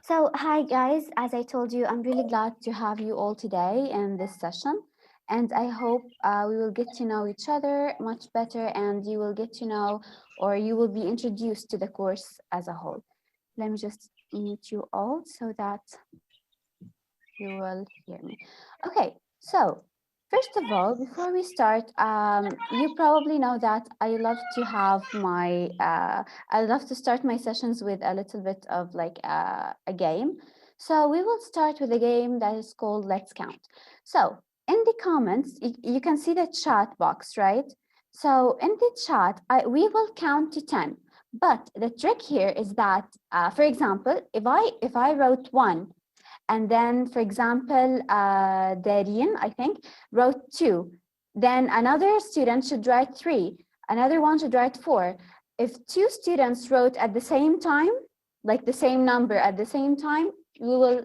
So, hi guys, as I told you, I'm really glad to have you all today in this session. And I hope we will get to know each other much better and you will get to know or you will be introduced to the course as a whole. Let me just mute you all so that you will hear me. Okay, so first of all, before we start, you probably know that I love to have I love to start my sessions with a little bit of like a game. So we will start with a game that is called Let's Count. So in the comments, you can see the chat box, right? So in the chat, we will count to 10. But the trick here is that, for example, if I wrote 1, and then, for example, Darien, I think, wrote 2. Then another student should write 3. Another one should write 4. If 2 students wrote at the same time, like the same number at the same time, we will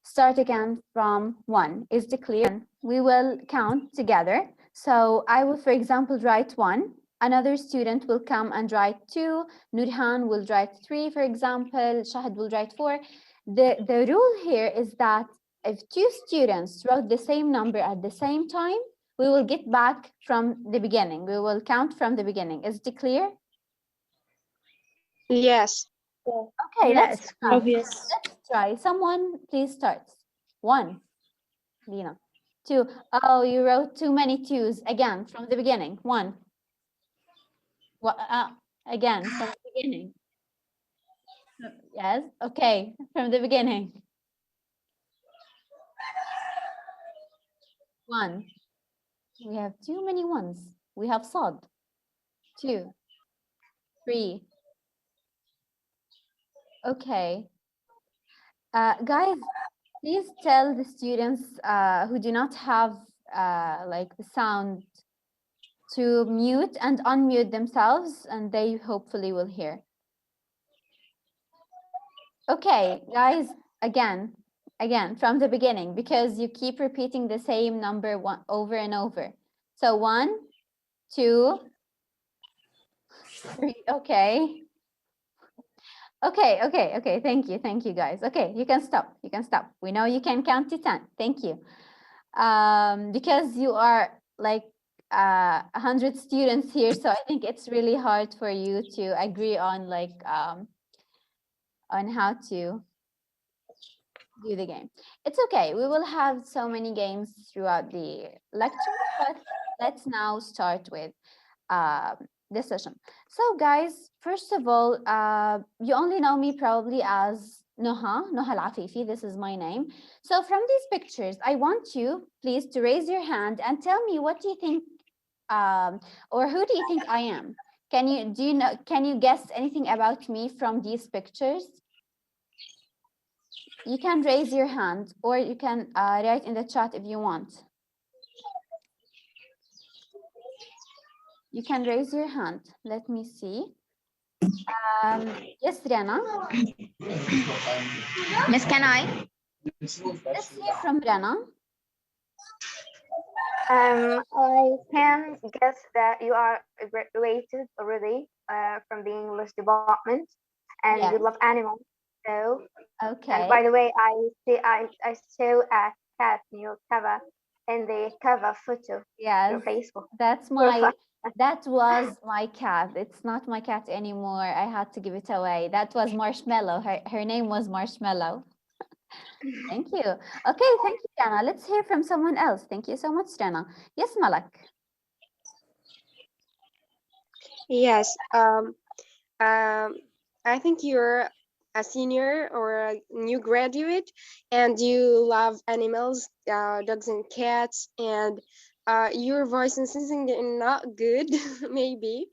start again from 1. Is it clear? We will count together. So I will, for example, write 1. Another student will come and write 2. Nurhan will write 3, for example. Shahid will write 4. The rule here is that if 2 students wrote the same number at the same time, we will get back from the beginning. We will count from the beginning. Is it clear? Yes. Okay, Yes, let's try. Someone please start. 1, Lina. 2. Oh, you wrote too many 2s. Again, from the beginning. 1. Again, from the beginning. Yes, okay, from the beginning. 1. We have too many ones. We have sod. 2, 3. Okay. Guys, please tell the students who do not have like the sound to mute and unmute themselves, and they hopefully will hear. Okay, guys, again from the beginning, because you keep repeating the same number over and over. So 1, 2, 3. Okay. Okay. Thank you, guys. Okay, you can stop. We know you can count to 10. Thank you. Because you are like 100 students here, so I think it's really hard for you to agree on like on how to do the game. It's okay. We will have so many games throughout the lecture, but let's now start with this session. So guys, first of all, you only know me probably as Noha Al-Afifi. This is my name. So from these pictures, I want you please to raise your hand and tell me what do you think or who do you think I am? Can you guess anything about me from these pictures? You can raise your hand or you can write in the chat if you want. You can raise your hand. Let me see. Yes, Rana. Miss, can I? Let's hear from Rana. I can guess that you are graduated already from the English department, and you Yes. love animals. So, Okay. and by the way, I saw a cat in your cover, in the cover photo. Yes. Your Facebook. That was my cat. It's not my cat anymore. I had to give it away. That was Marshmallow. Her name was Marshmallow. Thank you. Okay, thank you, Rana. Let's hear from someone else. Thank you so much, Rana. Yes, Malak. Yes. I think you're a senior or a new graduate, and you love animals, dogs and cats, and your voice and singing is not good, maybe.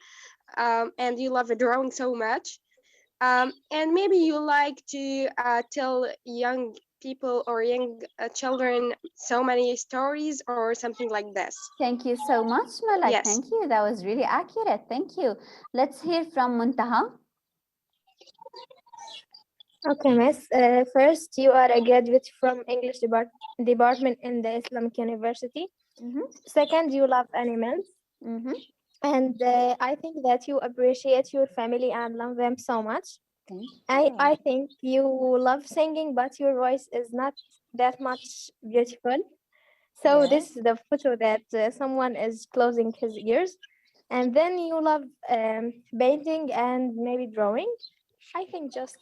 And you love drawing so much. And maybe you like to tell young people or young children so many stories or something like this. Thank you so much, Malak. Yes. Thank you. That was really accurate. Thank you. Let's hear from Muntaha. Okay, Miss. First, you are a graduate from English department in the Islamic University. Second, you love animals. And I think that you appreciate your family and love them so much. Thank I you. think you love singing, but your voice is not that much beautiful. So Yes. this is the photo that someone is closing his ears. And then you love painting and maybe drawing. I think just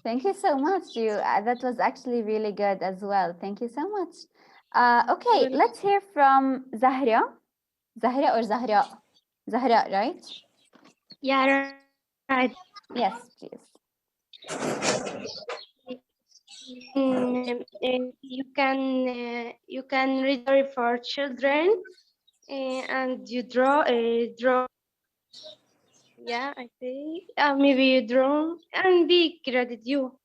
Thank you so much. That was actually really good as well. Thank you so much. Okay, well, let's hear from Zahra. Zahra or Zahra? Zahra, right? Yeah, right. Yes, please. You can read story for children, and you draw. Yeah, I think maybe you draw and be credit you.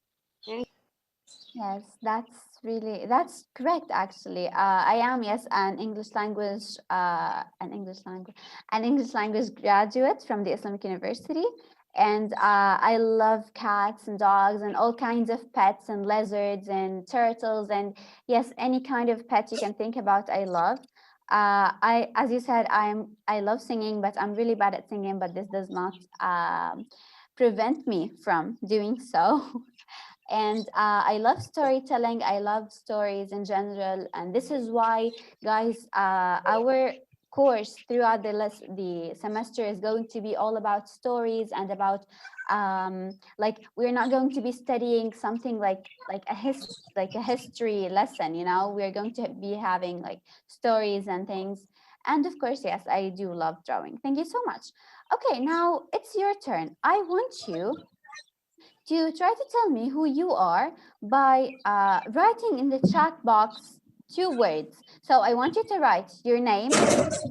And Yes, that's correct actually. I am, yes, an English language graduate from the Islamic University, and I love cats and dogs and all kinds of pets and lizards and turtles and yes, any kind of pet you can think about, I love. As you said, I love singing, but I'm really bad at singing. But this does not prevent me from doing so. And I love storytelling. I love stories in general, and this is why, guys, our course throughout the semester is going to be all about stories and about like we're not going to be studying something like a history lesson. We're going to be having like stories and things. And of course, yes, I do love drawing. Thank you so much. Okay, now it's your turn. I want you to try to tell me who you are by writing in the chat box 2 words. So I want you to write your name,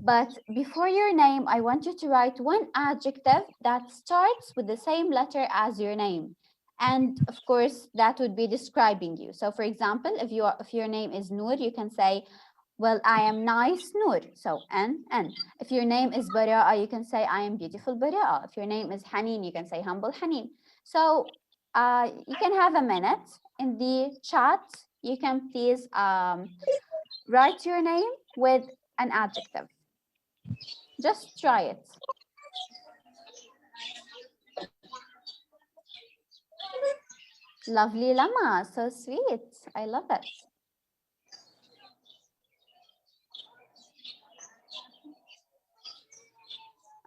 but before your name, I want you to write one adjective that starts with the same letter as your name. And of course, that would be describing you. So for example, if your name is Noor, you can say, well, I am nice Noor. So N. If your name is Bara'a, you can say I am beautiful Bara'a. If your name is Hanin, you can say humble Hanin. So you can have a minute in the chat. You can please write your name with an adjective. Just try it. Lovely Lama, so sweet. I love it.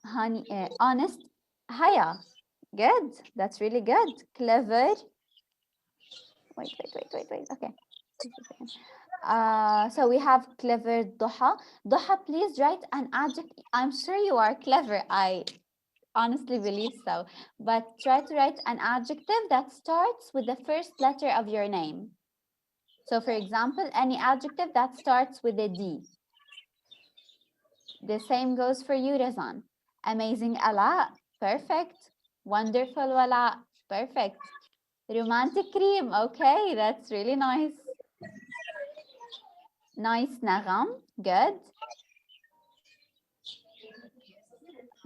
Honey, honest, Haya. Good. That's really good. Clever. Wait. Okay. Just a second. So we have clever Doha. Doha, please write an adjective. I'm sure you are clever. I honestly believe so. But try to write an adjective that starts with the first letter of your name. So for example, any adjective that starts with a D. The same goes for you, Razan. Amazing Ala, perfect. Wonderful Wala, perfect. Romantic Cream, okay, that's really nice. Nice Nagam, good.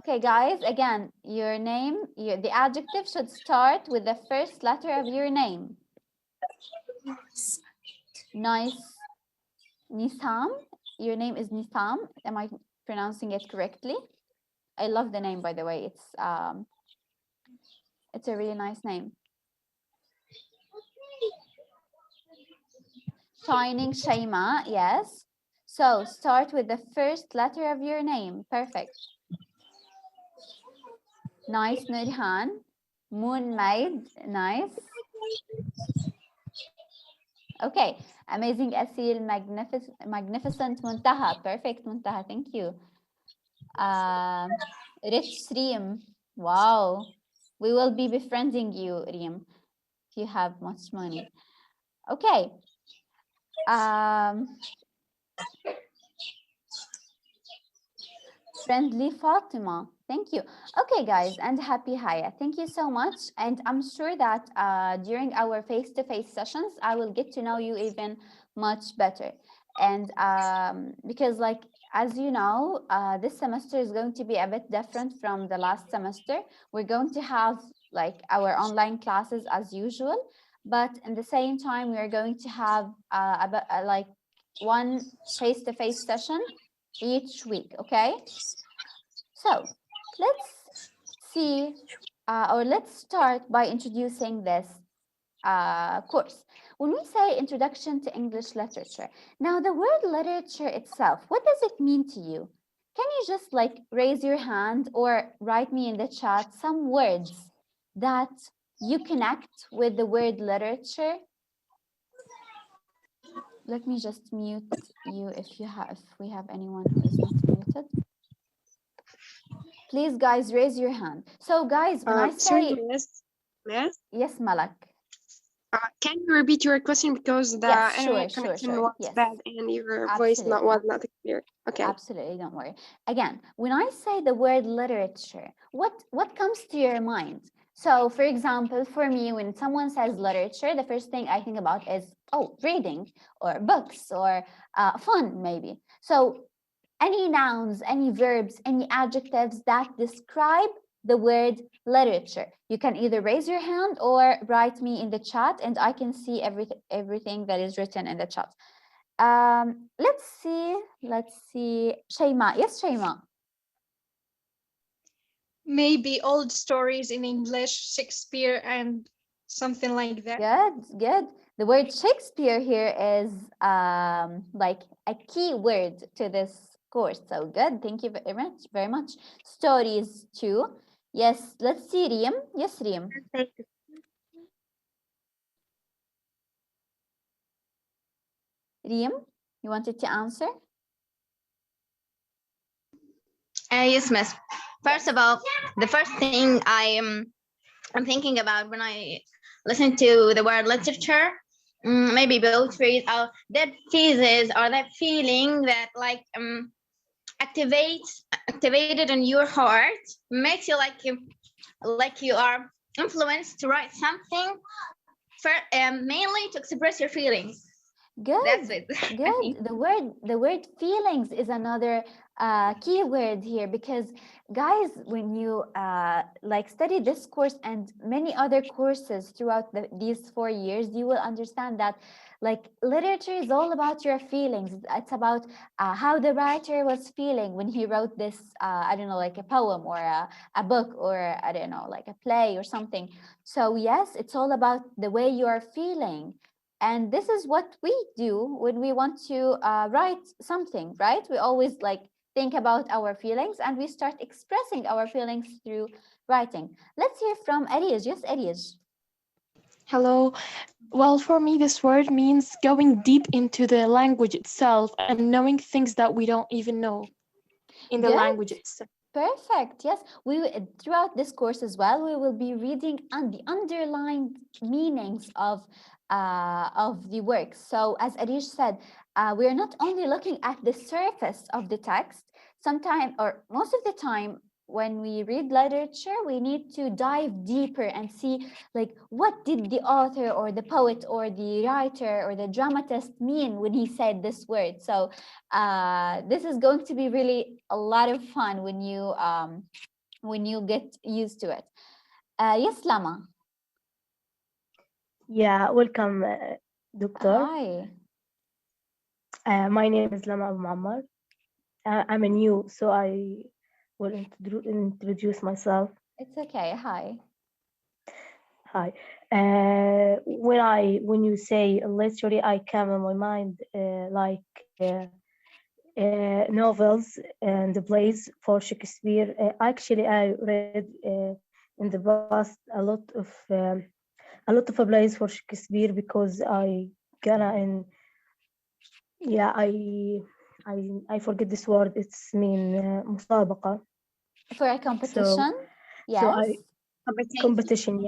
Okay, guys, again, your name, the adjective should start with the first letter of your name. Nice. Nisam, your name is Nisam. Am I pronouncing it correctly? I love the name, by the way. It's a really nice name. Shining Shaima, yes. So start with the first letter of your name. Perfect. Nice Nurhan. Moon Maid, nice. Okay, amazing Asil, magnificent Muntaha. Perfect Muntaha, thank you. Rich Reem, wow. We will be befriending you, Reem, if you have much money. Okay. Friendly Fatima. Thank you. Okay, guys, and happy Haya. Thank you so much. And I'm sure that during our face-to-face sessions, I will get to know you even much better. And because, like, as you know, this semester is going to be a bit different from the last semester. We're going to have like our online classes as usual, but in the same time, we are going to have like one face-to-face session each week. Okay. So let's see or let's start by introducing this course. When we say Introduction to English Literature, now the word literature itself, what does it mean to you? Can you just like raise your hand or write me in the chat some words that you connect with the word literature? Let me just mute you if we have anyone who is not muted. Please, guys, raise your hand. So, guys, when I Sorry, say Miss. yes, Malak. Can you repeat your question because the Yes, internet sure. connection was Yes, bad and your voice absolutely. was not clear? Okay. Absolutely, don't worry. Again, when I say the word literature, what comes to your mind? So, for example, for me, when someone says literature, the first thing I think about is, oh, reading or books or fun, maybe. So, any nouns, any verbs, any adjectives that describe the word literature. You can either raise your hand or write me in the chat and I can see everything that is written in the chat. Let's see. Shayma. Yes, Shayma. Maybe old stories in English, Shakespeare, and something like that. Good. The word Shakespeare here is like a key word to this course. So good. Thank you very much. Stories too. Yes, let's see, Riem. Yes, Riem. Riem, you wanted to answer? Yes, miss. First of all, the first thing I'm thinking about when I listen to the word literature, maybe poetry, or that phases or that feeling that like activated in your heart, makes you like you are influenced to write something for mainly to express your feelings. That's Good, it. I think. good. The word feelings is another key word here because guys, when you like study this course and many other courses throughout these 4 years, you will understand that like literature is all about your feelings. It's about how the writer was feeling when he wrote this. I don't know, like a poem or a book or I don't know, like a play or something. So yes, it's all about the way you are feeling. And this is what we do when we want to write something, right? We always like think about our feelings and we start expressing our feelings through writing. Let's hear from Ariaj. Yes, Ariaj. Hello. Well, for me, this word means going deep into the language itself and knowing things that we don't even know in the Good. language itself. Perfect. Yes, throughout this course as well, we will be reading on the underlined meanings of the works. So, as Arish said, we are not only looking at the surface of the text. Sometimes, or most of the time, when we read literature, we need to dive deeper and see, like, what did the author or the poet or the writer or the dramatist mean when he said this word. So, this is going to be really a lot of fun when you get used to it. Yes, Lama. Yeah, welcome, Doctor. Hi. My name is Lama Abu Muammar. I'm a new, so I will introduce myself. It's okay. Hi. Hi. When you say literary, I come in my mind like novels and the plays for Shakespeare. Actually, I read in the past a lot of plays for Shakespeare because I gonna in yeah I forget this word. It's mean مسابقة. For a So competition? so I Yes. competition.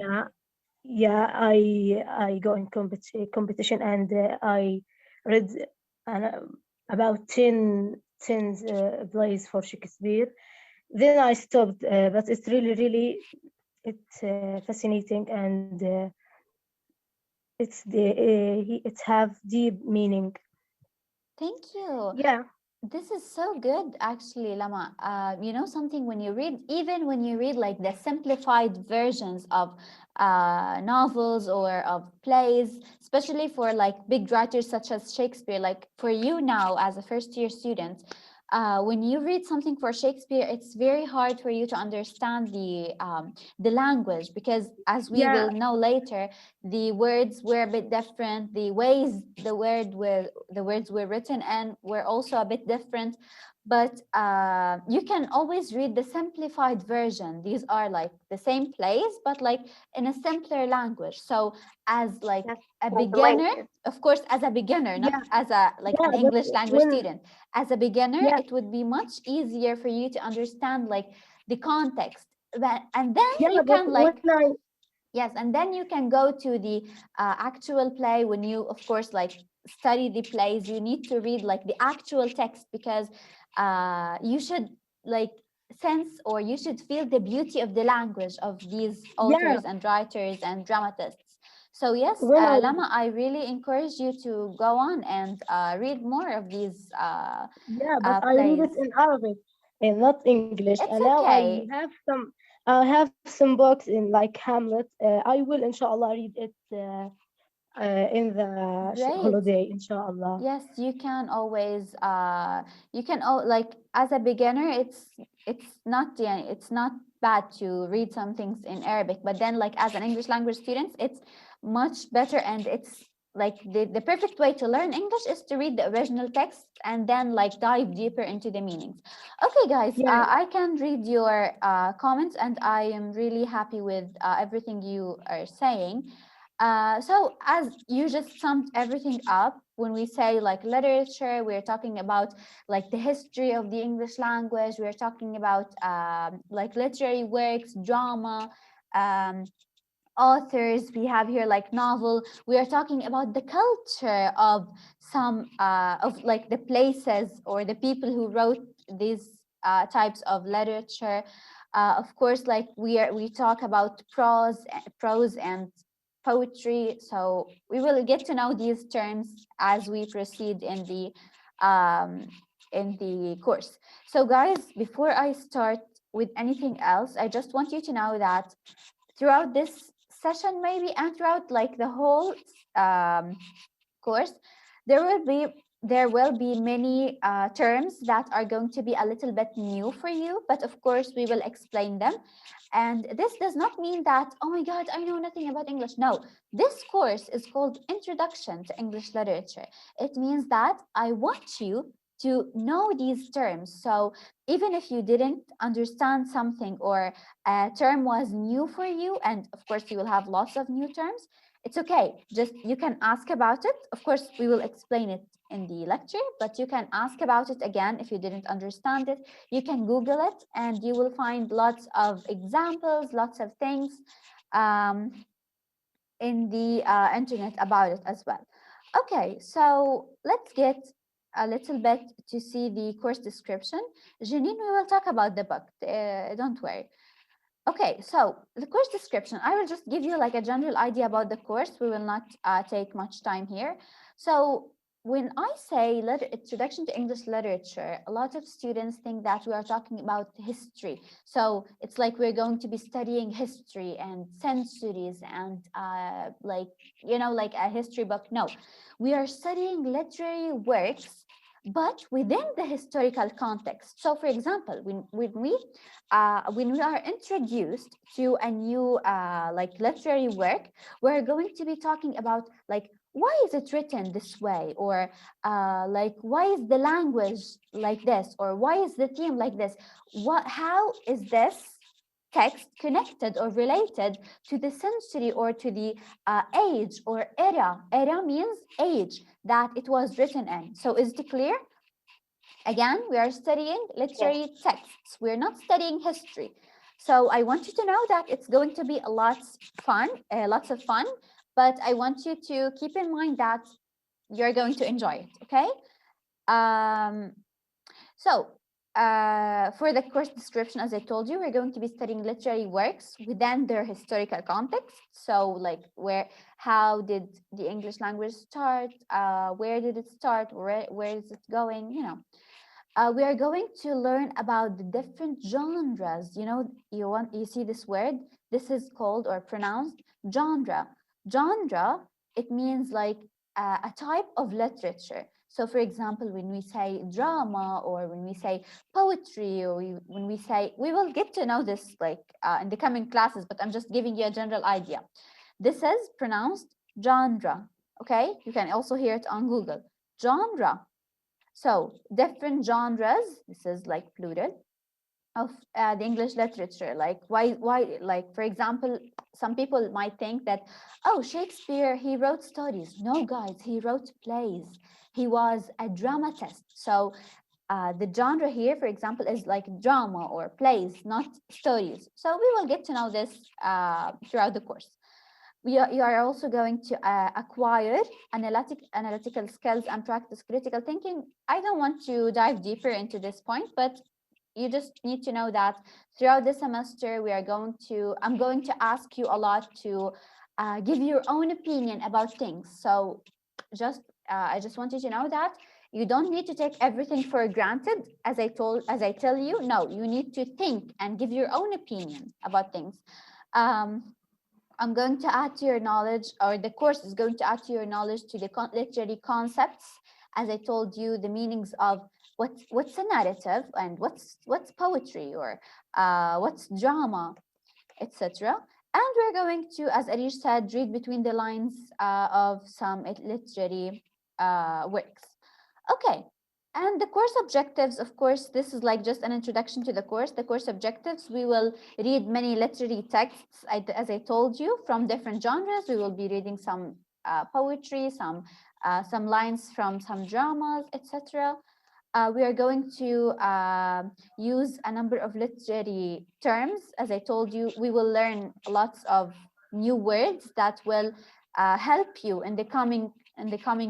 I go in competition and I read uh, about 10 plays for Shakespeare. Then I stopped, but it's really it's fascinating and it have deep meaning. Thank you. Yeah. This is so good, actually, Lama. You know something, when you read, even when you read like the simplified versions of novels or of plays, especially for like big writers such as Shakespeare, like for you now as a first year student, when you read something for Shakespeare, it's very hard for you to understand the language, because as we Yeah, will know later, the words were a bit different. The ways the words were written and were also a bit different. But you can always read the simplified version. These are like the same plays, but like in a simpler language. So as like Yes, a beginner, translated. of course, as a beginner, not yeah, as a like yeah. an But English language when student. As a beginner, yeah, it would be much easier for you to understand like the context. And then yeah, you but can when like, I yes, and then you can go to the actual play. When you, of course, like study the plays, you need to read like the actual text, because you should like sense, or you should feel the beauty of the language of these yeah, authors and writers and dramatists. So yes, when I Lama, I really encourage you to go on and read more of these yeah, but I read it plays. in Arabic and not English. And It's now okay. I have some books in like Hamlet. I will inshallah read it in the Great. holiday, inshallah. Yes, you can always you can like as a beginner, it's not, yeah, it's not bad to read some things in Arabic, but then like as an English language student, it's much better, and it's like the perfect way to learn English is to read the original text and then like dive deeper into the meanings. Okay, guys, Yeah, I can read your comments, and I am really happy with everything you are saying. So as you just summed everything up, when we say like literature, we're talking about like the history of the English language. We're talking about like literary works, drama, um, authors. We have here like novel. We are talking about the culture of some of like the places or the people who wrote these types of literature. Of course, like we talk about prose and poetry. So we will get to know these terms as we proceed um, in the course. So guys, before I start with anything else, I just want you to know that throughout this session, maybe, and throughout like the whole um, course, there will be many terms that are going to be a little bit new for you, but of course we will explain them. And this does not mean that, oh my god, I know nothing about English. No, this course is called Introduction to English Literature. It means that I want you to know these terms. So even if you didn't understand something, or a term was new for you, and of course you will have lots of new terms, it's okay. Just you can ask about it. Of course, we will explain it in the lecture, but you can ask about it again if you didn't understand it. You can Google it, and you will find lots of examples, lots of things um, in the internet about it as well. Okay, so let's get a little bit to see the course description. Janine, we will talk about the book. Don't worry. Okay, so the course description, I will just give you like a general idea about the course. We will not take much time here. So when I say Introduction to English Literature, a lot of students think that we are talking about history. So it's like we're going to be studying history and centuries and like, you know, like a history book. No, we are studying literary works, but within the historical context. So for example, when we are introduced to a new like literary work, we're going to be talking about like why is it written this way, or like why is the language like this, or why is the theme like this, how is this text connected or related to the century or to the age or era means age that it was written in. So is it clear? Again, we are studying Yes. literary texts. We're not studying history. So I want you to know that it's going to be lots of fun, but I want you to keep in mind that you're going to enjoy it, okay? Um, so for the course description, as I told you, we're going to be studying literary works within their historical context. So like how did the English language start? Where did it start? Where is it going? You know, we are going to learn about the different genres. You know, you see this word. This is called or pronounced genre. Genre. It means like a type of literature. So for example, when we say drama or when we say poetry or when we say, we will get to know this like in the coming classes, but I'm just giving you a general idea. This is pronounced genre, okay? You can also hear it on Google, genre. So different genres, this is like plural, of the English literature. Like like for example, some people might think that, oh, Shakespeare, he wrote stories. No, guys, he wrote plays. He was a dramatist. So the genre here, for example, is like drama or plays, not stories. So we will get to know this throughout the course. You are also going to acquire analytical skills and practice critical thinking. I don't want to dive deeper into this point, but you just need to know that throughout the semester I'm going to ask you a lot to give your own opinion about things. So just I just want you to know that you don't need to take everything for granted. As I tell you, no, you need to think and give your own opinion about things. I'm going to add to your knowledge, or the course is going to add to your knowledge to the literary concepts. As I told you, the meanings of what's a narrative and what's poetry, or what's drama, etc. And we're going to, as Arish said, read between the lines of some literary works. Okay. And the course objectives, of course, this is like just an introduction to the course. The course objectives, we will read many literary texts, as I told you, from different genres. We will be reading some poetry, some lines from some dramas, etc. We are going to use a number of literary terms. As I told you, we will learn lots of new words that will help you in the coming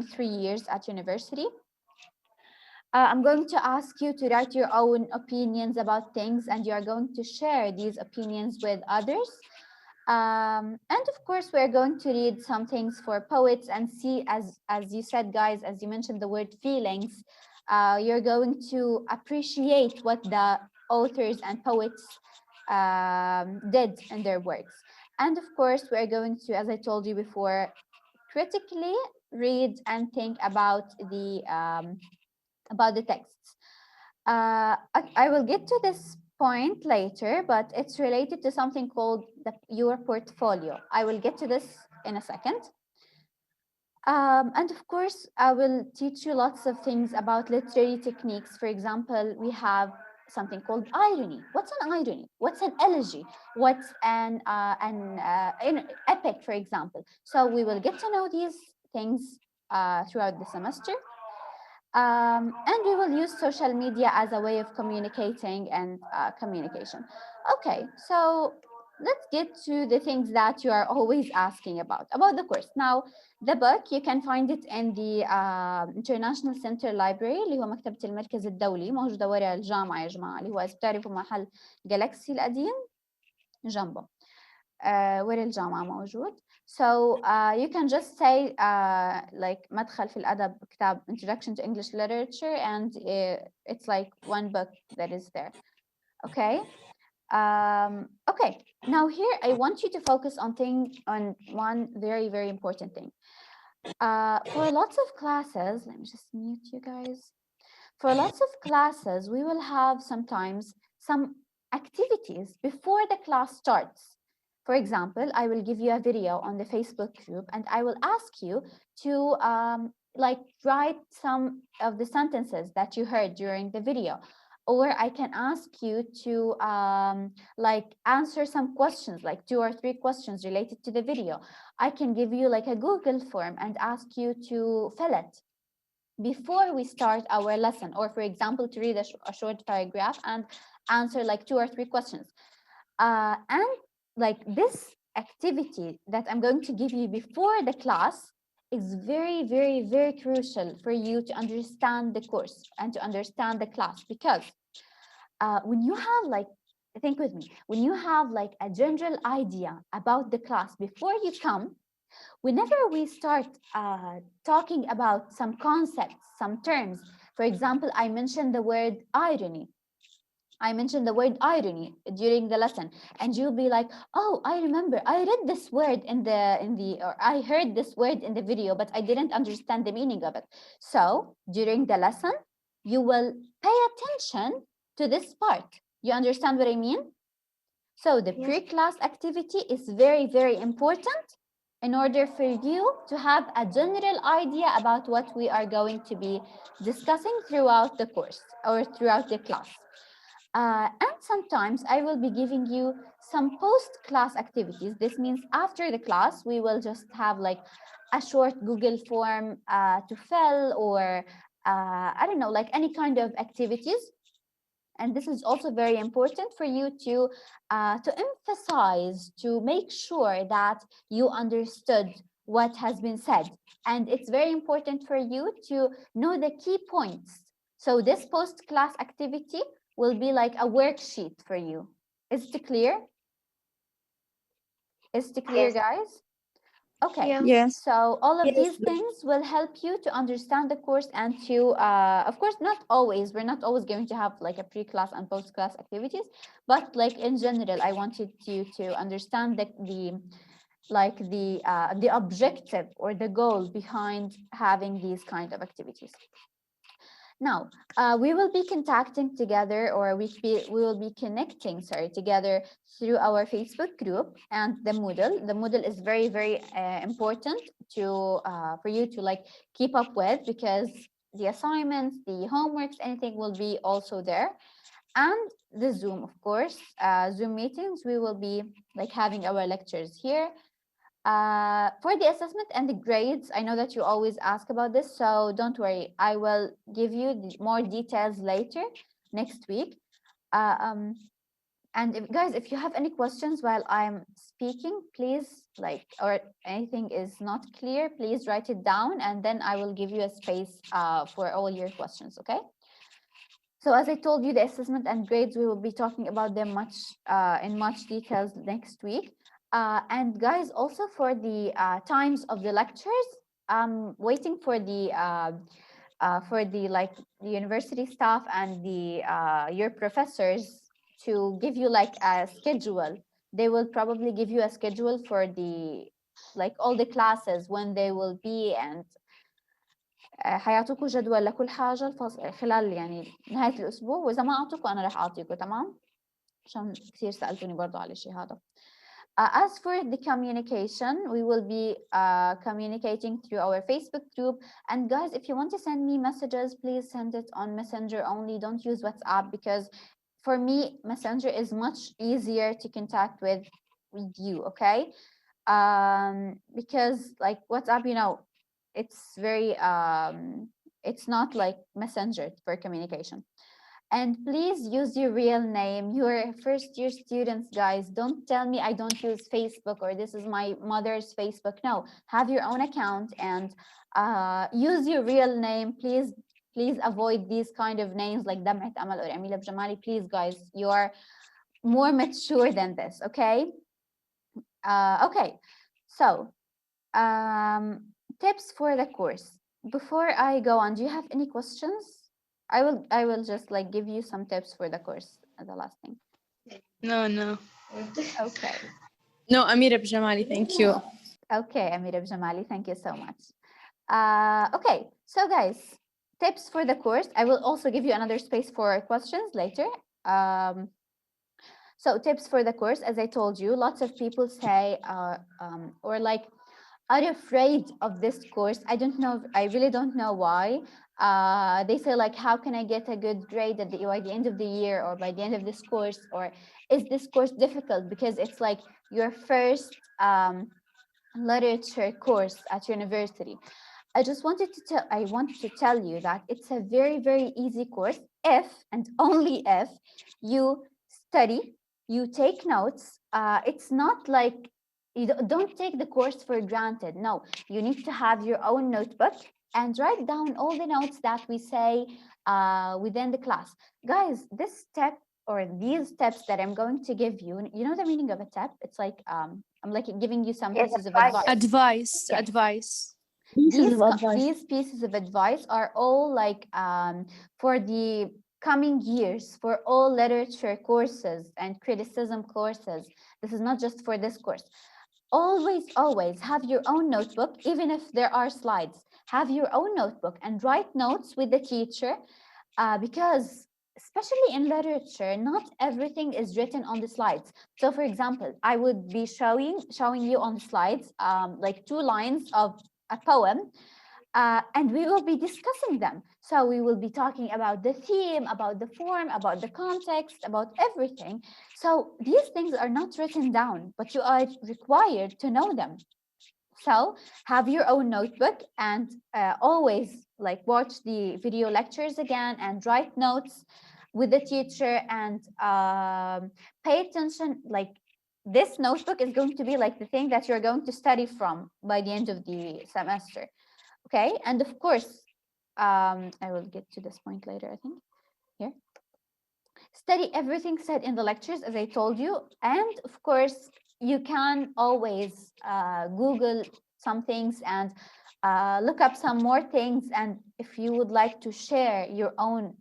3 years at university. I'm going to ask you to write your own opinions about things, and you are going to share these opinions with others. And of course, we're going to read some things for poets and see, as you said, guys, as you mentioned the word feelings, you're going to appreciate what the authors and poets did in their works. And of course, we're going to, as I told you before, critically read and think about the texts. I will get to this point later, but it's related to something called your portfolio. I will get to this in a second. And of course, I will teach you lots of things about literary techniques. For example, we have something called irony. What's an irony? What's an elegy? What's an epic, for example? So we will get to know these things throughout the semester. And we will use social media as a way of communicating and communication. Okay, so let's get to the things that you are always asking about the course. Now, the book, you can find it in the International Center Library اللي هو مكتبة المركز الدولي، موجودة ورا الجامعة يا جماعة، اللي هو إذا بتعرفوا محل جالاكسي القديم جنبه. ورا الجامعة موجود. So you can just say like مدخل في الأدب كتاب Introduction to English Literature, and it's like one book that is there. Okay. Okay. Now here I want you to focus on one very, very important thing. For lots of classes, let me just mute you guys. For lots of classes, we will have sometimes some activities before the class starts. For example, I will give you a video on the Facebook group, and I will ask you to like write some of the sentences that you heard during the video. Or I can ask you to like answer some questions, like 2 or 3 questions related to the video. I can give you like a Google form and ask you to fill it before we start our lesson, or for example, to read a short paragraph and answer like 2 or 3 questions. And like this activity that I'm going to give you before the class is very, very, very crucial for you to understand the course and to understand the class, because when you have like, think with me, when you have like a general idea about the class before you come, whenever we start talking about some concepts, some terms, for example, I mentioned the word irony. I mentioned the word irony during the lesson, and you'll be like, "Oh, I remember. I read this word or I heard this word in the video, but I didn't understand the meaning of it." So during the lesson, you will pay attention to this part. You understand what I mean? So the Yes. pre-class activity is very, very important in order for you to have a general idea about what we are going to be discussing throughout the course or throughout the class. And sometimes I will be giving you some post-class activities. This means after the class, we will just have like a short Google form to fill, or I don't know, like any kind of activities. And this is also very important for you to emphasize, to make sure that you understood what has been said. And it's very important for you to know the key points. So this post-class activity will be like a worksheet for you. Is it clear? Is it clear, Yes. guys? Okay. Yeah. Yes. So all of Yes. these things will help you to understand the course and to, of course, not always, we're not always going to have like a pre-class and post-class activities, but like in general, I wanted you to understand the objective or the goal behind having these kind of activities. Now, we will be contacting together, or we will be connecting, sorry, together through our Facebook group and the Moodle. The Moodle is very, very important for you to like keep up with, because the assignments, the homeworks, anything will be also there. And the Zoom, of course, Zoom meetings, we will be like having our lectures here. For the assessment and the grades, I know that you always ask about this, so don't worry. I will give you more details later next week. And guys, if you have any questions while I'm speaking, please, or anything is not clear, please write it down, and then I will give you a space for all your questions, okay? So as I told you, the assessment and grades, we will be talking about them in much details next week. And guys, also for the times of the lectures, I'm waiting for the like the university staff and the your professors to give you like a schedule. They will probably give you a schedule for the like all the classes when they will be, and حيعطوكوا جدول لكل حاجة خلال يعني نهاية الأسبوع، وإذا ما أعطوكوا أنا راح أعطيكوا. تمام؟ عشان كثير سألتوني برضو على الشيء هذا. As for the communication, we will be communicating through our Facebook group. And guys, if you want to send me messages, please send it on Messenger only. Don't use WhatsApp, because for me, Messenger is much easier to contact with you, okay? Because like WhatsApp, it's very it's not like Messenger for communication. And please use your real name. You're first year students, guys. Don't tell me I don't use Facebook or this is my mother's Facebook. No, have your own account and use your real name. Please avoid these kind of names like Dam'at Amal or Amila Bjamali. Please, guys, you are more mature than this, okay? Okay, so tips for the course. Before I go on, do you have any questions? I will just like give you some tips for the course as the last thing. No. Okay. No, Amira Bjamali, thank you. Okay, Amira Bjamali, thank you so much. Okay, so guys, tips for the course. I will also give you another space for questions later. So tips for the course, as I told you, lots of people say or like are afraid of this course. I don't know. I really don't know why. They say like, how can I get a good grade by the end of the year or by the end of this course? Or is this course difficult because it's like your first literature course at university? I want to tell you that it's a very, very easy course if and only if you study, you take notes. It's not like don't take the course for granted. No, you need to have your own notebook and write down all the notes that we say within the class. Guys, this step or these steps that I'm going to give you, you know the meaning of a step? It's like I'm like giving you some Yes, pieces of advice. advice. Advice. Yes. Advice. Pieces of advice. These pieces of advice are all like for the coming years, for all literature courses and criticism courses, this is not just for this course. Always have your own notebook, even if there are slides. Have your own notebook and write notes with the teacher, because especially in literature, not everything is written on the slides. So for example, I would be showing you on the slides like 2 lines of a poem, and we will be discussing them. So we will be talking about the theme, about the form, about the context, about everything. So these things are not written down, but you are required to know them. So have your own notebook, and always like watch the video lectures again and write notes with the teacher, and pay attention. Like, this notebook is going to be like the thing that you're going to study from by the end of the semester. Okay, and of course, I will get to this point later, I think. Here. Study everything said in the lectures, as I told you. And of course, you can always Google some things and look up some more things. And if you would like to share your own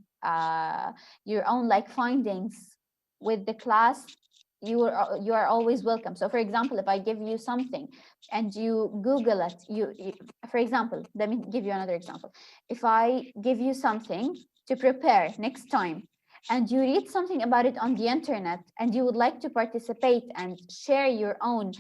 like findings with the class, you are always welcome. So for example, if I give you something and you Google it, for example, let me give you another example. If I give you something to prepare next time, and you read something about it on the internet, and you would like to participate and share your own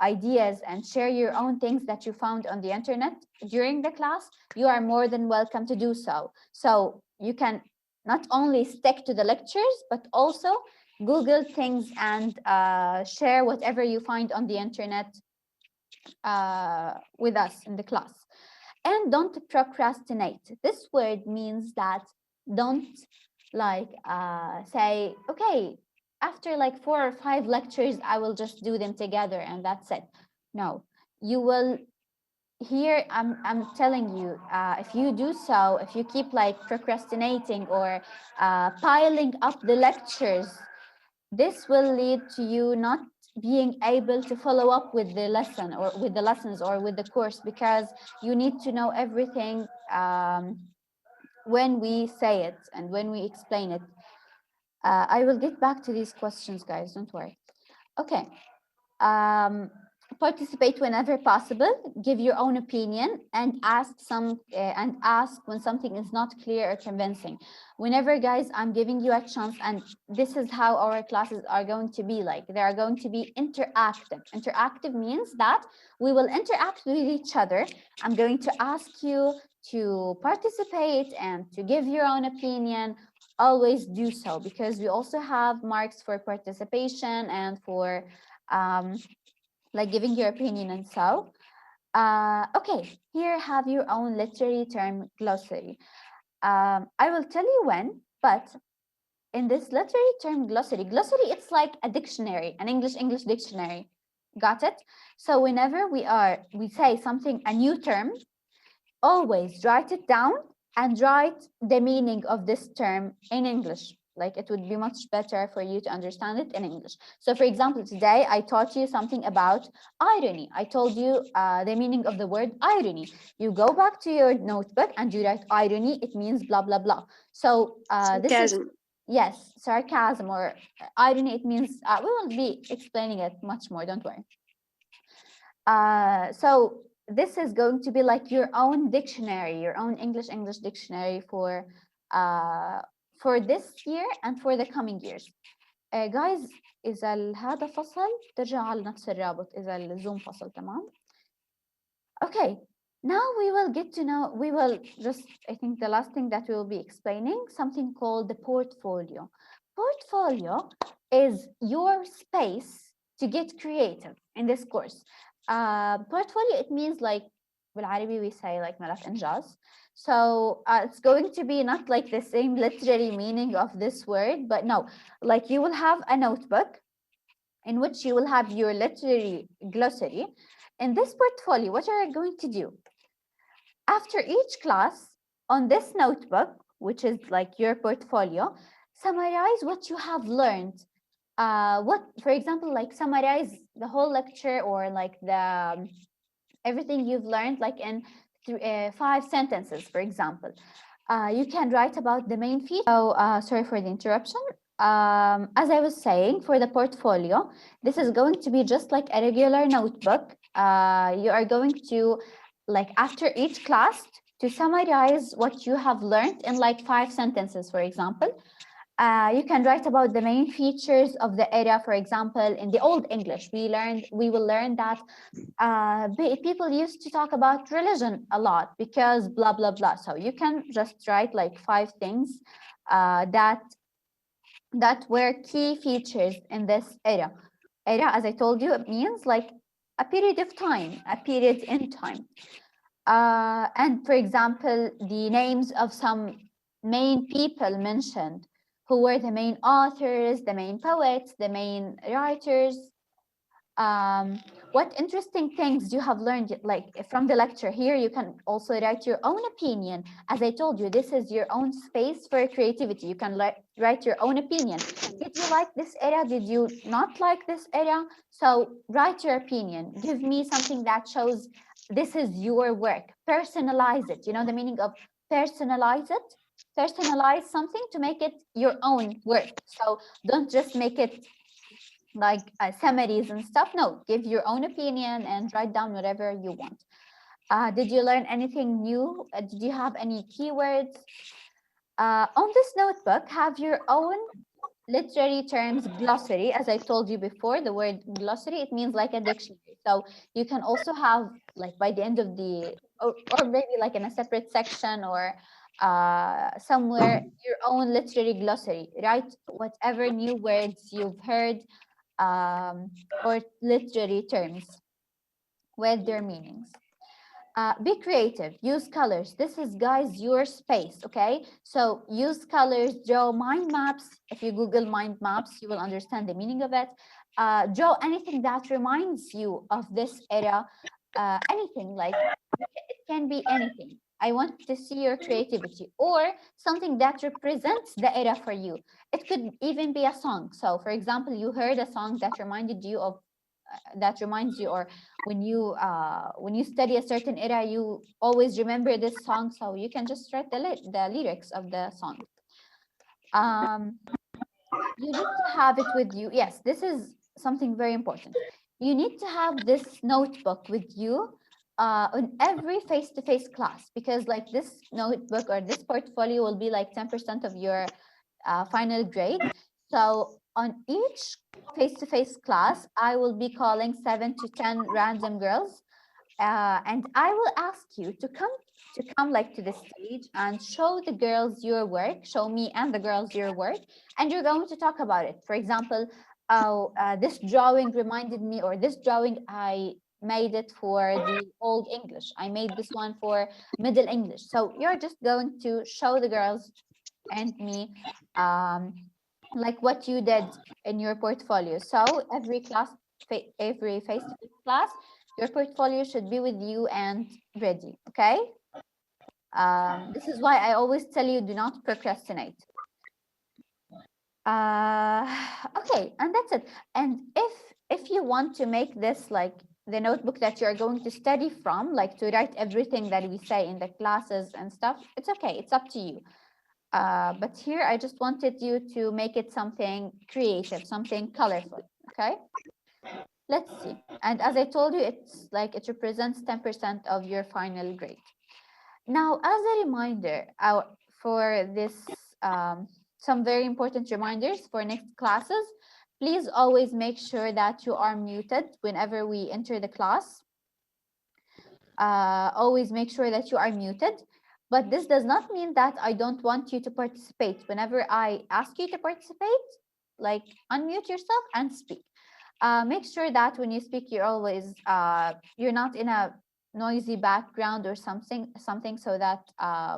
ideas and share your own things that you found on the internet during the class, you are more than welcome to do so. So you can not only stick to the lectures, but also Google things and share whatever you find on the internet with us in the class. And don't procrastinate. This word means that don't like say, okay, after like 4 or 5 lectures, I will just do them together and that's it. No, you will. Here, I'm telling you, if you do so, if you keep like procrastinating or piling up the lectures, this will lead to you not being able to follow up with the lesson or with the lessons or with the course, because you need to know everything when we say it and when we explain it. I will get back to these questions, guys, don't worry. Okay. um, Participate whenever possible, give your own opinion, and ask when something is not clear or convincing. Whenever, guys, I'm giving you a chance, and this is how our classes are going to be like. They are going to be interactive. Interactive means that we will interact with each other. I'm going to ask you to participate and to give your own opinion. Always do so, because we also have marks for participation and for like giving your opinion. And so okay, here have your own literary term glossary. I will tell you when, but in this literary term glossary, it's like a dictionary, an English dictionary. Got it? So whenever we say something, a new term, always write it down and write the meaning of this term in English. Like, it would be much better for you to understand it in English. So for example, today I taught you something about irony. I told you the meaning of the word irony. You go back to your notebook and you write irony. It means blah, blah, blah. So this is, Sarcasm. yes, sarcasm or irony. It means, we will be explaining it much more, don't worry. So this is going to be like your own dictionary, your own English dictionary for this year and for the coming years. Guys, إذا هذا فصل ترجع على نفس الرابط إذا الزوم فصل. تمام. Okay, now we will just, I think the last thing that we will be explaining, something called the portfolio. Portfolio is your space to get creative in this course. Portfolio, it means like, بالعربي we say like ملف إنجاز. So it's going to be not like the same literary meaning of this word, but no, like you will have a notebook in which you will have your literary glossary. In this portfolio, what are you going to do? After each class, on this notebook, which is like your portfolio, summarize what you have learned. For example, like summarize the whole lecture or like everything you've learned, like in 5 sentences, for example. You can write about the main feature. So, sorry for the interruption. As I was saying, for the portfolio, this is going to be just like a regular notebook. You are going to, like, after each class, to summarize what you have learned in like 5 sentences, for example. You can write about the main features of the area. For example, in the Old English, we will learn that people used to talk about religion a lot because blah blah blah. So you can just write like 5 things that were key features in this era. Era, as I told you, it means like a period of time, a period in time. And for example, the names of some main people mentioned, who were the main authors, the main poets, the main writers. What interesting things you have learned, like from the lecture. Here you can also write your own opinion. As I told you, this is your own space for creativity. You can write your own opinion. Did you like this area? Did you not like this area? So write your opinion. Give me something that shows this is your work. Personalize it. You know the meaning of personalize it? Personalize something to make it your own work. So don't just make it like summaries and stuff. No, give your own opinion and write down whatever you want. Did you learn anything new? Did you have any keywords? On this notebook, have your own literary terms glossary. As I told you before, the word glossary, it means like a dictionary. So you can also have, like, by the end of the, or maybe like in a separate section or somewhere, your own literary glossary. Write whatever new words you've heard, or literary terms with their meanings. Be creative, use colors. This is, guys, your space, okay? So use colors, draw mind maps. If you Google mind maps, you will understand the meaning of it. Draw anything that reminds you of this era, anything, like it can be anything. I want to see your creativity, or something that represents the era for you. It could even be a song. So, for example, you heard a song that reminded you of, that reminds you, or when you study a certain era, you always remember this song. So you can just write the lyrics of the song. Um, you need to have it with you. Yes, this is something very important. You need to have this notebook with you on every face-to-face class, because like this notebook or this portfolio will be like 10% of your final grade. So on each face-to-face class, I will be calling 7 to 10 random girls, and I will ask you to come like to the stage and show the girls your work, show me and the girls your work, and you're going to talk about it. For example, oh, this drawing reminded me, or this drawing I made it for the Old English. I made this one for Middle English. So you're just going to show the girls and me, um, like what you did in your portfolio. So every face-to-face class, your portfolio should be with you and ready, okay? This is why I always tell you, do not procrastinate. Okay, and that's it. And if you want to make this like the notebook that you're going to study from, like to write everything that we say in the classes and stuff, it's okay, it's up to you. But here I just wanted you to make it something creative, something colorful, okay? Let's see. And as I told you, it's like it represents 10% of your final grade. Now, as a reminder, for this, some very important reminders for next classes, please always make sure that you are muted whenever we enter the class. Always make sure that you are muted. But this does not mean that I don't want you to participate. Whenever I ask you to participate, like unmute yourself and speak. Make sure that when you speak, you're always you're not in a noisy background or something, so that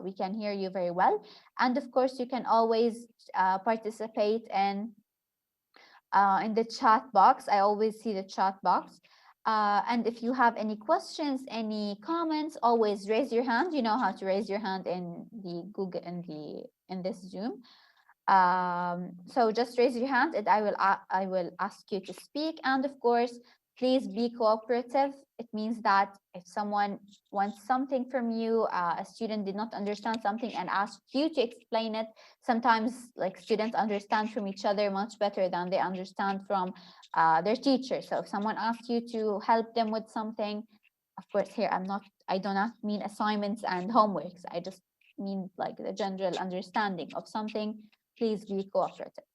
we can hear you very well. And of course, you can always participate in the chat box. I always see the chat box. And if you have any questions, any comments, always raise your hand. You know how to raise your hand in the Google, in this Zoom. So just raise your hand and I will ask you to speak. And of course, please be cooperative. It means that if someone wants something from you, a student did not understand something and asked you to explain it. Sometimes like students understand from each other much better than they understand from their teacher. So if someone asks you to help them with something, of course here I do not mean assignments and homeworks. I just mean like the general understanding of something. Please be cooperative.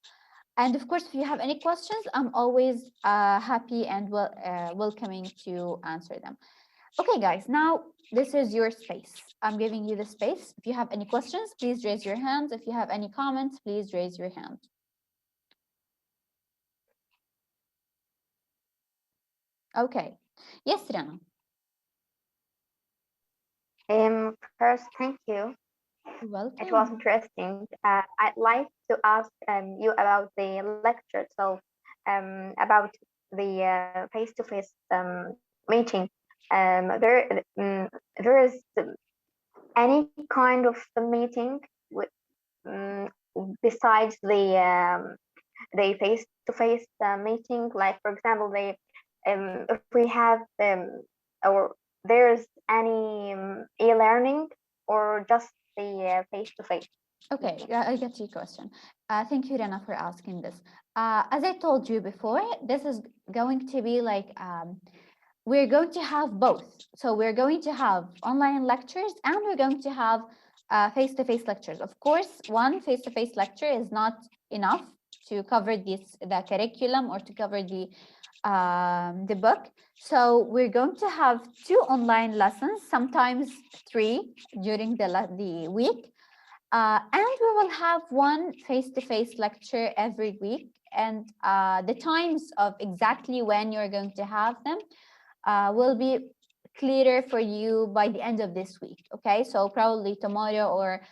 And of course, if you have any questions, I'm always happy and welcoming to answer them. Okay, guys, now this is your space. I'm giving you the space. If you have any questions, please raise your hands. If you have any comments, please raise your hand. Okay. Yes, Rana. First, thank you. You're welcome. It was interesting. I'd like to ask you about the lecture itself, about the face-to-face meeting. There is any kind of meeting um, besides the face-to-face meeting. Like for example, if we have or there's any e-learning or just the face-to-face. Okay, I get your question. Thank you, Rana, for asking this. As I told you before, this is going to be like we're going to have both. So we're going to have online lectures and we're going to have face-to-face lectures. Of course, one face-to-face lecture is not enough to cover the curriculum or to cover the book. So we're going to have 2 online lessons, sometimes 3 during the week. And we will have one face-to-face lecture every week. And the times of exactly when you're going to have them will be clearer for you by the end of this week. Okay, so probably tomorrow or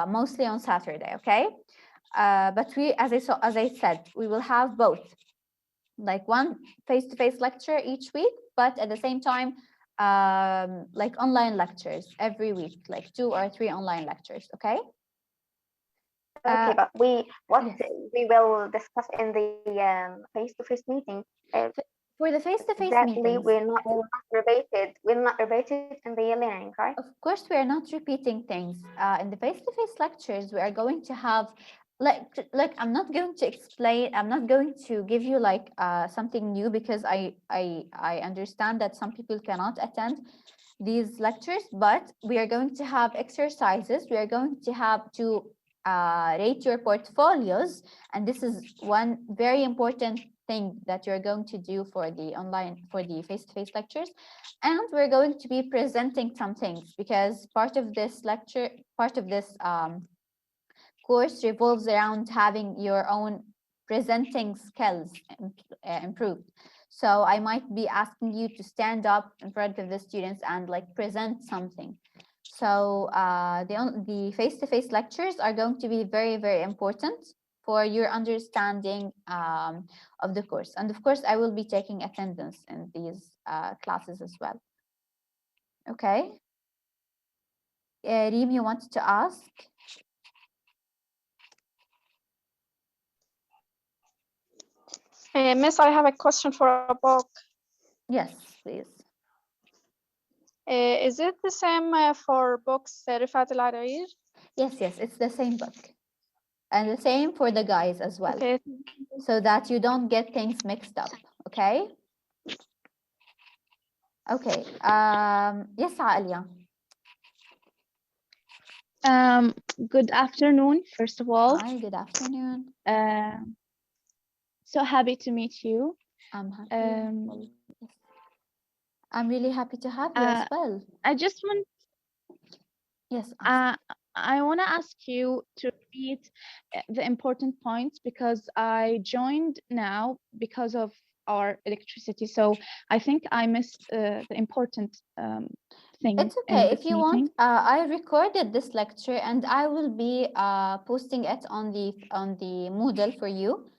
mostly on Saturday. Okay, but as I said, we will have both, like one face-to-face lecture each week, but at the same time, like online lectures every week, like 2 or 3 online lectures. Okay. Okay, but what Yes. we will discuss in the face-to-face meeting. For the face-to-face Exactly, meetings, we're not repeated in the learning, right? of course, we are not repeating things. In the face-to-face lectures, we are going to have like I'm not going to explain. I'm not going to give you like something new because I understand that some people cannot attend these lectures, but we are going to have exercises. We are going to have to rate your portfolios, and this is one very important thing that you're going to do for the face-to-face lectures. And we're going to be presenting some things because part of this course revolves around having your own presenting skills improved. So I might be asking you to stand up in front of the students and like present something. So the face-to-face lectures are going to be very, very important for your understanding of the course. And of course, I will be taking attendance in these classes as well. Okay. Reem, you wanted to ask? Miss, I have a question for a book. Yes, please. Is it the same for books رفعت العراير? Yes, it's the same book. And the same for the guys as well. Okay. So that you don't get things mixed up. Okay? Okay. Yes, Alia. Good afternoon, first of all. Hi, good afternoon. So happy to meet you. I'm happy. Yes. I'm really happy to have you as well. I just want Yes. I want to ask you to repeat the important points because I joined now because of our electricity. So I think I missed the important thing. It's okay. If you want, I recorded this lecture and I will be posting it on the Moodle for you.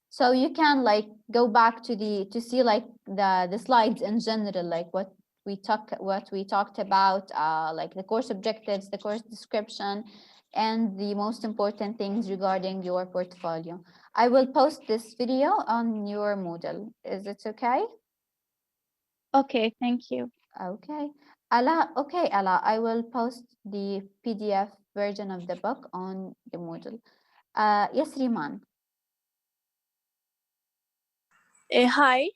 So you can like go back to see like the slides in general, like what we talked about, like the course objectives, the course description, and the most important things regarding your portfolio. I will post this video on your Moodle. Is it okay? Okay, thank you. Okay. Ella, okay, Ella, I will post the PDF version of the book on the Moodle. Yes, Riman. Hi.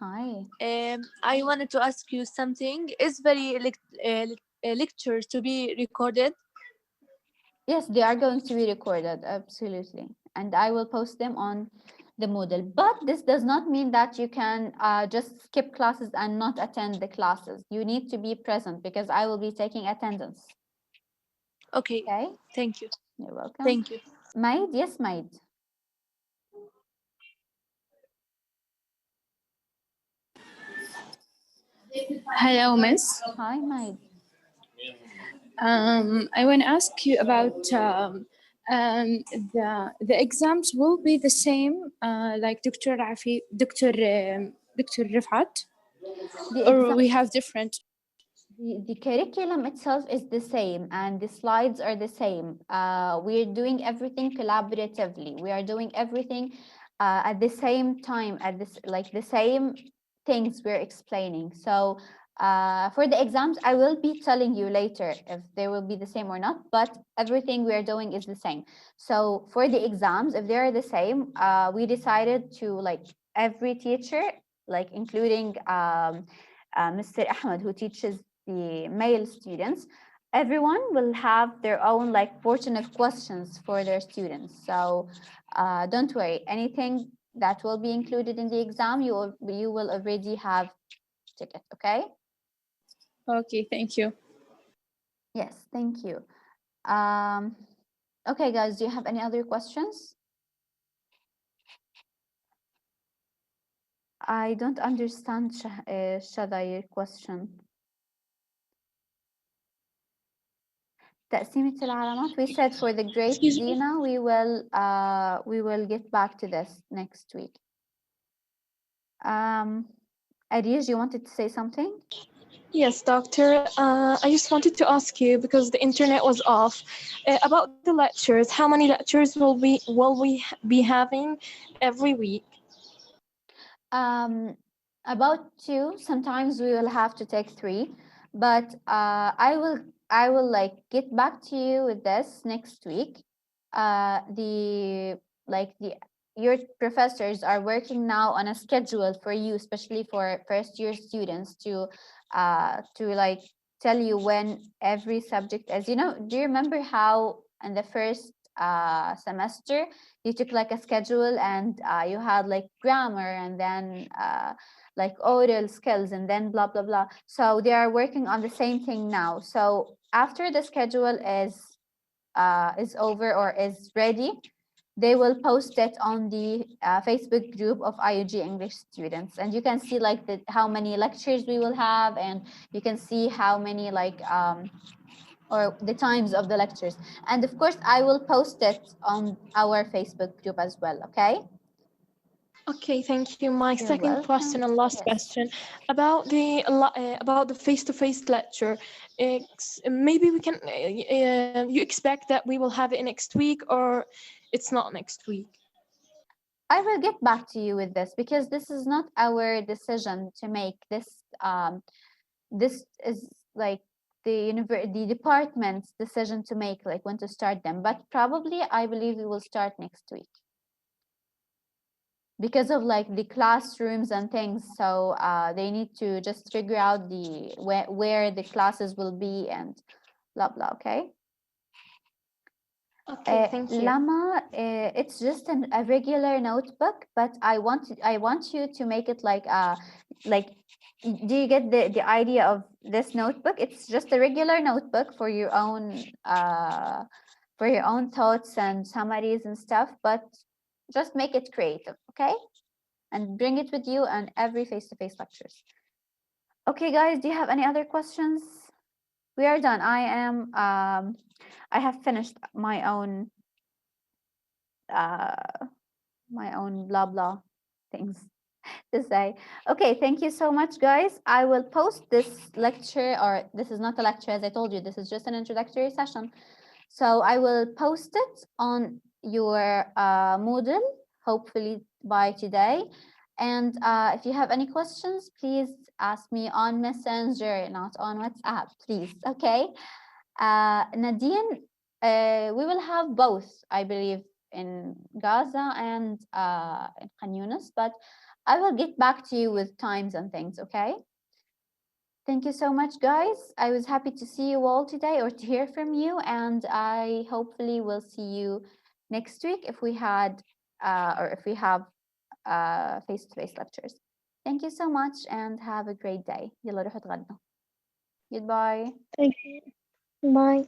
Hi. I wanted to ask you something. Is very lectures to be recorded? Yes, they are going to be recorded, absolutely. And I will post them on the Moodle. But this does not mean that you can just skip classes and not attend the classes. You need to be present because I will be taking attendance. Okay. Okay? Thank you. You're welcome. Thank you. Maid, yes, Maid. Hello, Miss. Hi, Maid. I want to ask you about the exams will be the same, like Dr. Rafi, Dr. Rifat, The or exam. we have different. The curriculum itself is the same and the slides are the same. We're doing everything collaboratively. We are doing everything at the same time, at this like the same things we're explaining. So for the exams, I will be telling you later if they will be the same or not, but everything we're doing is the same. So for the exams, if they're the same, we decided to like every teacher, like including Mr. Ahmed, who teaches the male students, everyone will have their own like portion of questions for their students. So don't worry, anything that will be included in the exam, you will already have ticket, okay? Okay, thank you. Yes, thank you. Um, okay, guys, do you have any other questions? I don't understand, Shada, your question. تقسيمة العلامات, we said for the great Excuse me? Dina, we will get back to this next week. Arish, you wanted to say something? Yes, doctor. I just wanted to ask you because the internet was off about the lectures. How many lectures will we be having every week? Um, about 2. Sometimes we will have to take 3, but I will like get back to you with this next week. The like the Your professors are working now on a schedule for you, especially for first year students, to like tell you when every subject is. You know, do you remember how in the first semester you took like a schedule and you had like grammar and then like oral skills and then blah blah blah. So they are working on the same thing now. So after the schedule is over or is ready, they will post it on the Facebook group of IUG English students, and you can see like how many lectures we will have, and you can see how many like or the times of the lectures. And of course, I will post it on our Facebook group as well, okay? Okay, thank you. My You're second welcome. question and last Yes. question about the face-to-face lecture. Maybe we can. You expect that we will have it next week, or it's not next week? I will get back to you with this because this is not our decision to make. This is like the department's decision to make, like when to start them. But probably, I believe we will start next week because of like the classrooms and things. So they need to just figure out the where the classes will be and blah blah. Okay. Okay, thank you. Lama, it's just a regular notebook, but I want you to make it like, do you get the idea of this notebook? It's just a regular notebook for your own thoughts and summaries and stuff, but just make it creative, okay? And bring it with you and every face-to-face lectures. Okay, guys, do you have any other questions? We are done. I have finished my own blah blah things to say. Okay, thank you so much, guys. I will post this lecture, or this is not a lecture, as I told you, this is just an introductory session. So I will post it on your Moodle, hopefully by today. And if you have any questions, please ask me on Messenger, not on WhatsApp, please. Okay. Nadine, we will have both, I believe, in Gaza and in Khan Yunis, but I will get back to you with times and things, okay? Thank you so much, guys. I was happy to see you all today or to hear from you, and I hopefully will see you next week if we had or if we have face-to-face lectures. Thank you so much and have a great day. يلا روحوا اتغدوا. Goodbye. Thank you. Bye.